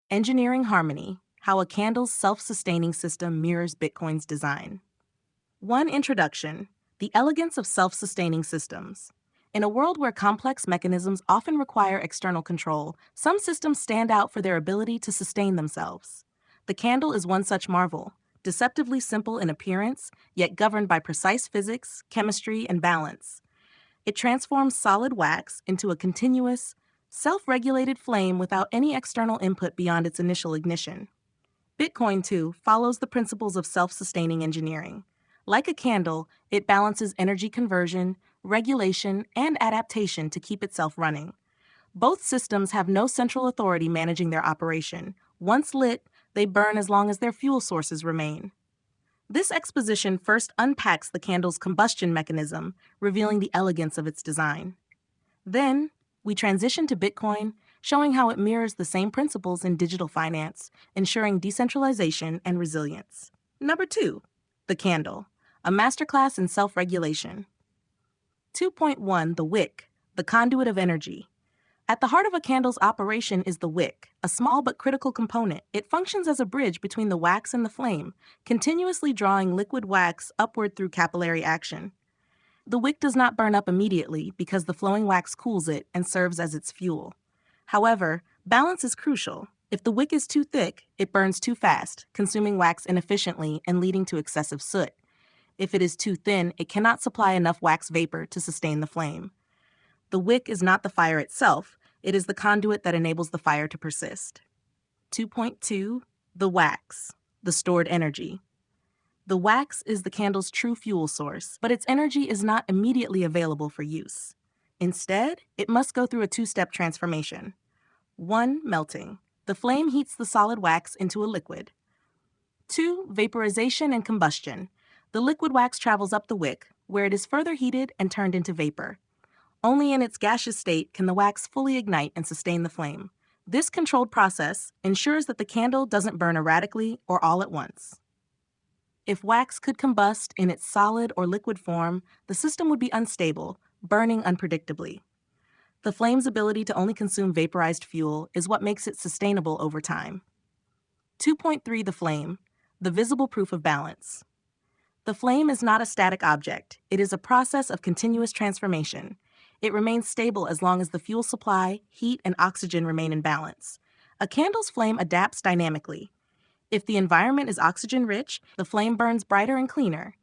Engineering Harmony: How a Candle's Self-Sustaining System Mirrors Bitcoin's Design. 1. Introduction: The Elegance of Self-Sustaining Systems. In a world where complex mechanisms often require external control, some systems stand out for their ability to sustain themselves. The candle is one such marvel, deceptively simple in appearance, yet governed by precise physics, chemistry, and balance. It transforms solid wax into a continuous, self-regulated flame without any external input beyond its initial ignition. Bitcoin, too, follows the principles of self-sustaining engineering. Like a candle, it balances energy conversion, regulation, and adaptation to keep itself running. Both systems have no central authority managing their operation. Once lit, they burn as long as their fuel sources remain. This exposition first unpacks the candle's combustion mechanism, revealing the elegance of its design. Then, we transition to Bitcoin, showing how it mirrors the same principles in digital finance, ensuring decentralization and resilience. Number 2. The Candle: A Masterclass in Self-Regulation. 2.1. The Wick: The Conduit of Energy. At the heart of a candle's operation is the wick, a small but critical component. It functions as a bridge between the wax and the flame, continuously drawing liquid wax upward through capillary action. The wick does not burn up immediately because the flowing wax cools it and serves as its fuel. However, balance is crucial. If the wick is too thick, it burns too fast, consuming wax inefficiently and leading to excessive soot. If it is too thin, it cannot supply enough wax vapor to sustain the flame. The wick is not the fire itself, it is the conduit that enables the fire to persist. 2.2. The Wax: The Stored Energy. The wax is the candle's true fuel source, but its energy is not immediately available for use. Instead, it must go through a two-step transformation. 1. Melting: The flame heats the solid wax into a liquid. 2. Vaporization and combustion: The liquid wax travels up the wick, where it is further heated and turned into vapor. Only in its gaseous state can the wax fully ignite and sustain the flame. This controlled process ensures that the candle doesn't burn erratically or all at once. If wax could combust in its solid or liquid form, the system would be unstable, burning unpredictably. The flame's ability to only consume vaporized fuel is what makes it sustainable over time. 2.3. The Flame: The Visible Proof of Balance. The flame is not a static object. It is a process of continuous transformation. It remains stable as long as the fuel supply, heat, and oxygen remain in balance. A candle's flame adapts dynamically. If the environment is oxygen-rich, the flame burns brighter and cleaner.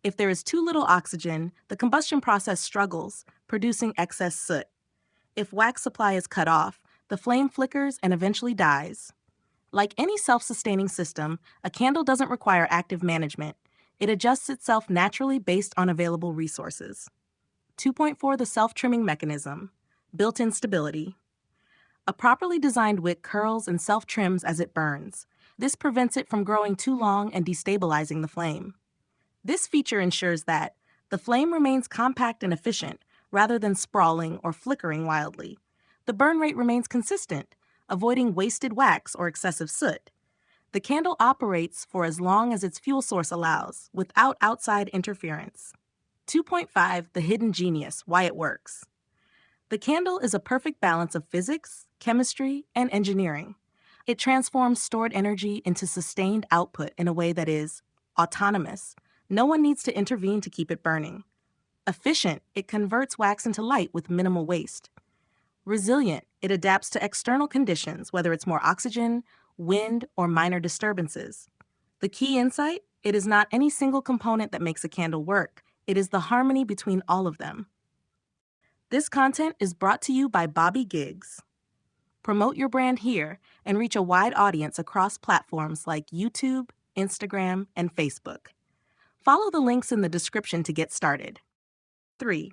If there is too little oxygen, the combustion process struggles, producing excess soot. If wax supply is cut off, the flame flickers and eventually dies. Like any self-sustaining system, a candle doesn't require active management. It adjusts itself naturally based on available resources. 2.4. The Self-Trimming Mechanism: Built-in Stability. A properly designed wick curls and self-trims as it burns. This prevents it from growing too long and destabilizing the flame. This feature ensures that the flame remains compact and efficient, rather than sprawling or flickering wildly. The burn rate remains consistent, avoiding wasted wax or excessive soot. The candle operates for as long as its fuel source allows, without outside interference. 2.5. The Hidden Genius: Why It Works. The candle is a perfect balance of physics, chemistry, and engineering. It transforms stored energy into sustained output in a way that is autonomous. No one needs to intervene to keep it burning. Efficient: it converts wax into light with minimal waste. Resilient: it adapts to external conditions, whether it's more oxygen, wind, or minor disturbances. The key insight: it is not any single component that makes a candle work. It is the harmony between all of them. This content is brought to you by Bobby Gigs. Promote your brand here and reach a wide audience across platforms like YouTube, Instagram, and Facebook. Follow the links in the description to get started. 3.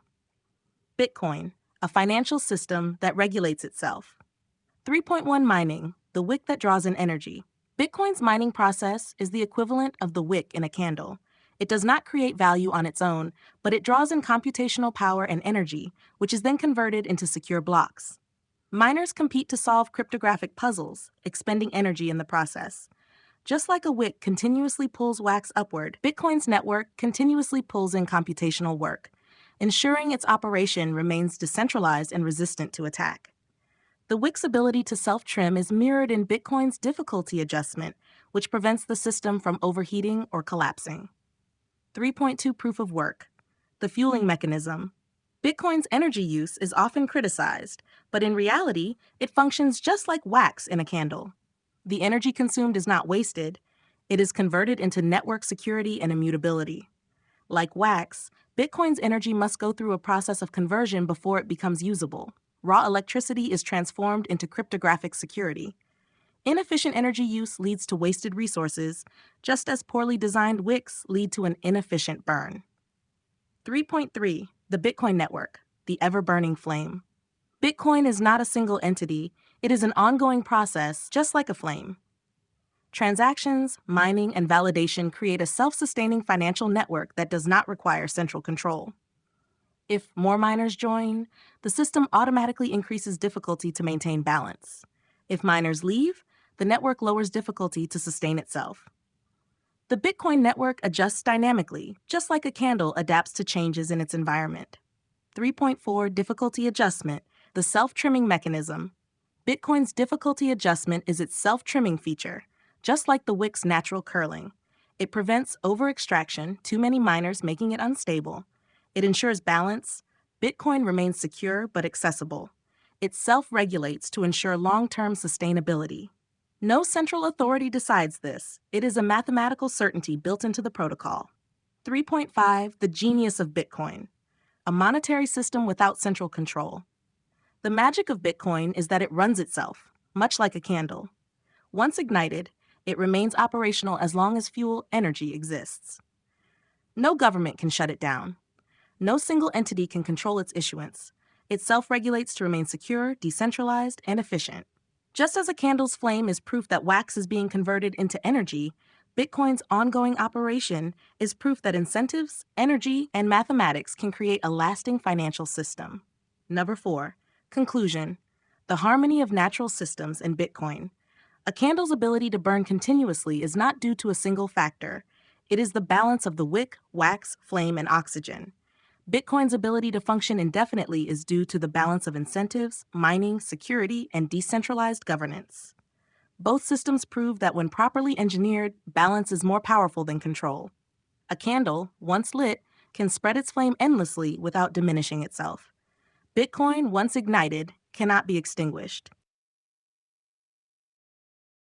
Bitcoin: A Financial System that Regulates Itself. 3.1. Mining: The Wick that Draws in Energy. Bitcoin's mining process is the equivalent of the wick in a candle. It does not create value on its own, but it draws in computational power and energy, which is then converted into secure blocks. Miners compete to solve cryptographic puzzles, expending energy in the process. Just like a wick continuously pulls wax upward, Bitcoin's network continuously pulls in computational work, ensuring its operation remains decentralized and resistant to attack. The wick's ability to self-trim is mirrored in Bitcoin's difficulty adjustment, which prevents the system from overheating or collapsing. 3.2 Proof of work. The fueling mechanism. Bitcoin's energy use is often criticized, but in reality, it functions just like wax in a candle. The energy consumed is not wasted, it is converted into network security and immutability. Like wax, Bitcoin's energy must go through a process of conversion before it becomes usable. Raw electricity is transformed into cryptographic security. Inefficient energy use leads to wasted resources, just as poorly designed wicks lead to an inefficient burn. 3.3 The Bitcoin Network, the ever-burning flame. Bitcoin is not a single entity, it is an ongoing process, just like a flame. Transactions, mining, and validation create a self-sustaining financial network that does not require central control. If more miners join, the system automatically increases difficulty to maintain balance. If miners leave, the network lowers difficulty to sustain itself. The Bitcoin network adjusts dynamically, just like a candle adapts to changes in its environment. 3.4 Difficulty adjustment, the self-trimming mechanism. Bitcoin's difficulty adjustment is its self-trimming feature, just like the wick's natural curling. It prevents over-extraction, too many miners making it unstable. It ensures balance. Bitcoin remains secure but accessible. It self-regulates to ensure long-term sustainability. No central authority decides this. It is a mathematical certainty built into the protocol. 3.5 The genius of Bitcoin. A monetary system without central control. The magic of Bitcoin is that it runs itself, much like a candle. Once ignited, it remains operational as long as fuel energy exists. No government can shut it down. No single entity can control its issuance. It self-regulates to remain secure, decentralized, and efficient. Just as a candle's flame is proof that wax is being converted into energy, Bitcoin's ongoing operation is proof that incentives, energy, and mathematics can create a lasting financial system. Number 4. Conclusion. The harmony of natural systems in Bitcoin. A candle's ability to burn continuously is not due to a single factor. It is the balance of the wick, wax, flame, and oxygen. Bitcoin's ability to function indefinitely is due to the balance of incentives, mining, security, and decentralized governance. Both systems prove that when properly engineered, balance is more powerful than control. A candle, once lit, can spread its flame endlessly without diminishing itself. Bitcoin, once ignited, cannot be extinguished.